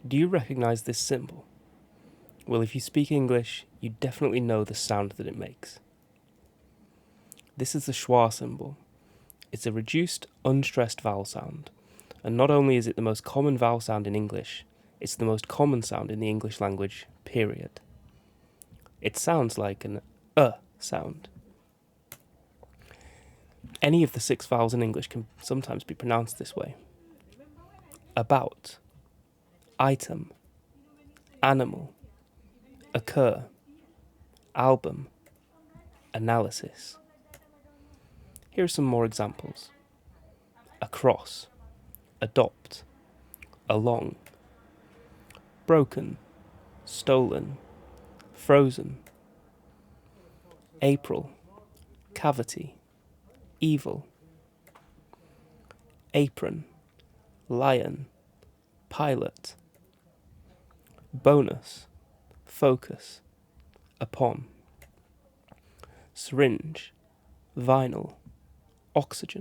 Do you recognise this symbol? Well, if you speak English, you definitely know the sound that it makes. This is the schwa symbol. It's a reduced, unstressed vowel sound, and not only is it the most common vowel sound in English, it's the most common sound in the English language, period. It sounds like an sound. Any of the 6 vowels in English can sometimes be pronounced this way. About, item, animal, occur, album, analysis. Here are some more examples. Across, adopt, along, broken, stolen, frozen, April, cavity, evil, apron, lion, pilot, bonus, focus, upon, syringe, vinyl, oxygen.